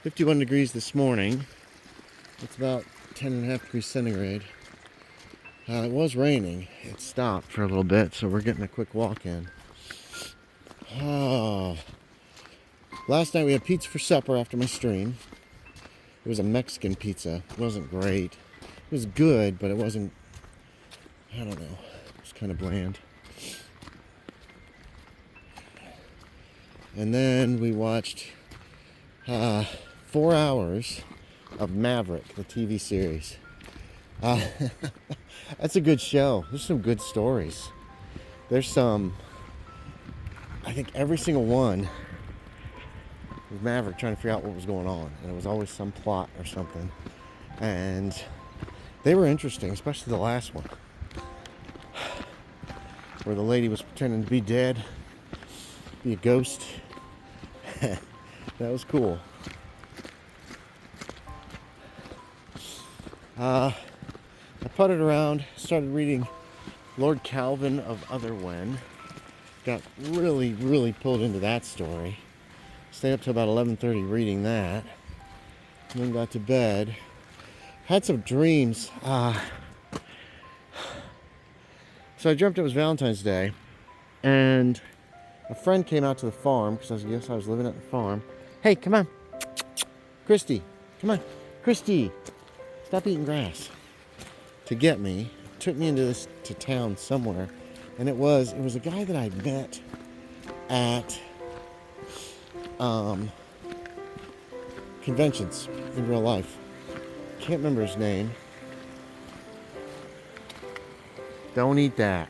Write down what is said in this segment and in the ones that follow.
51 degrees this morning. It's about 10.5 degrees centigrade. It was raining. It stopped for a little bit, so we're getting a quick walk in. Last night we had pizza for supper after my stream. It was a Mexican pizza. It wasn't great. It was good, but it wasn't, I don't know, it was kind of bland. And then we watched 4 hours of Maverick, the TV series. That's a good show. There's some good stories. There's some, I think every single one was Maverick trying to figure out what was going on. And it was always some plot or something. And they were interesting, especially the last one, where the lady was pretending to be dead, be a ghost. That was cool. I putted around, started reading Lord Calvin of Otherwen. Got really, really pulled into that story. Stayed up till about 11:30 reading that. And then got to bed. Had some dreams. So I dreamt it was Valentine's Day. And a friend came out to the farm, because I was living at the farm. Hey, come on. Cristi, come on. Cristi, stop eating grass. To get me. Took me into to town somewhere. And it was a guy that I'd met at conventions in real life. Can't remember his name. Don't eat that.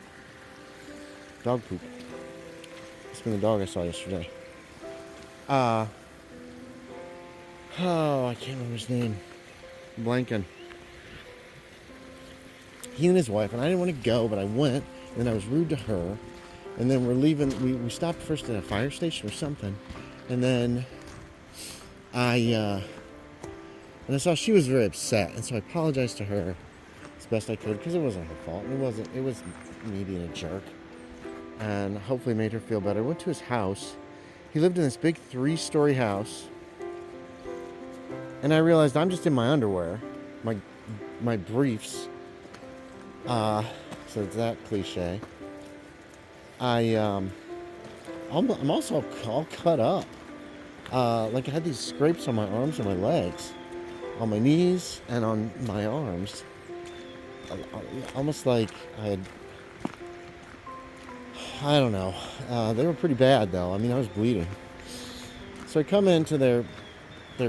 Dog poop. It's been the dog I saw yesterday. I can't remember his name. I'm blanking. He and his wife, and I didn't want to go, but I went, and I was rude to her. And then we're leaving. We stopped first at a fire station or something. And then I saw she was very upset, and so I apologized to her as best I could, because it wasn't her fault. It was me being a jerk. And hopefully made her feel better. Went to his house. He lived in this big 3-story house. And I realized I'm just in my underwear, my briefs. So it's that cliche. I'm also all cut up. Like I had these scrapes on my arms and my legs, on my knees and on my arms. Almost like I don't know. They were pretty bad though. I mean, I was bleeding. So I come into their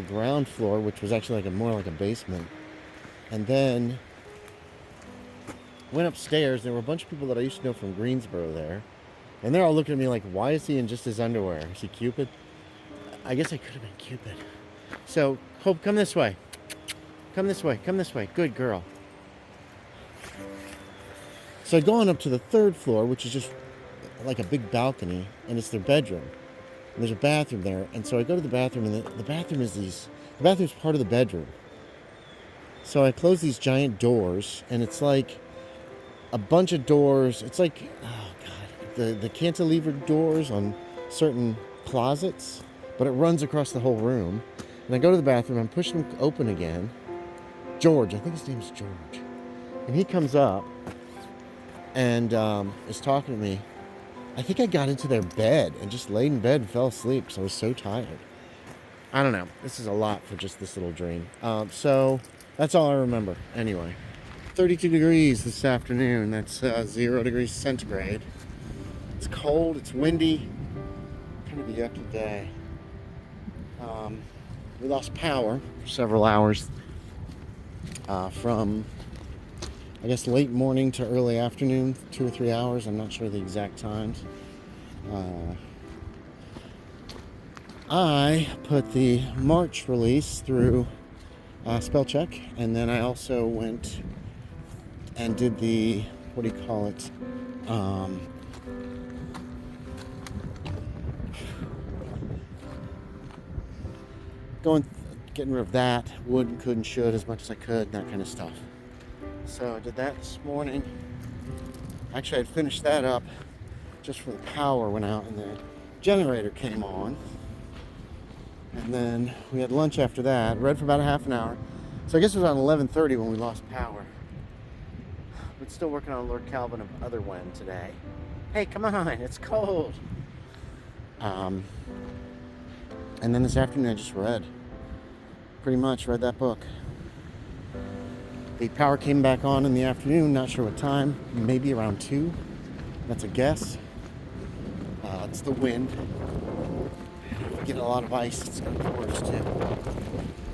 ground floor, which was actually more like a basement, and then went upstairs. There were a bunch of people that I used to know from Greensboro there, and they're all looking at me like, "Why is he in just his underwear? Is he Cupid?" I guess I could have been Cupid. So, Hope, come this way. Come this way. Come this way. Good girl. So I'd gone up to the 3rd floor, which is just like a big balcony, and it's their bedroom. And there's a bathroom there, and so I go to the bathroom, and the bathroom is part of the bedroom. So I close these giant doors, and it's like a bunch of doors. It's like, oh God, the cantilever doors on certain closets, but it runs across the whole room. And I go to the bathroom, I'm pushing them open again. George, I think his name's George. And he comes up and is talking to me. I think I got into their bed and just laid in bed and fell asleep because I was so tired. I don't know. This is a lot for just this little dream. So that's all I remember. Anyway, 32 degrees this afternoon. That's 0 degrees centigrade. It's cold. It's windy. Kind of a yucky day. We lost power for several hours from, I guess, late morning to early afternoon, 2 or 3 hours. I'm not sure the exact times. I put the March release through spell check, and then I also went and did the, what do you call it? Getting rid of that, would and could and should as much as I could, that kind of stuff. So I did that this morning. Actually, I'd finished that up just when the power went out and the generator came on. And then we had lunch after that. Read for about a half an hour. So I guess it was around 11:30 when we lost power. But still working on Lord Calvin of Otherwen today. Hey, come on, it's cold. And then this afternoon I just read. Pretty much read that book. The power came back on in the afternoon, not sure what time, maybe around 2. That's a guess. It's the wind. Get a lot of ice, it's going to be worse too.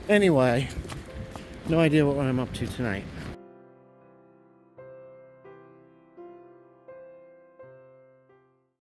Anyway, no idea what I'm up to tonight.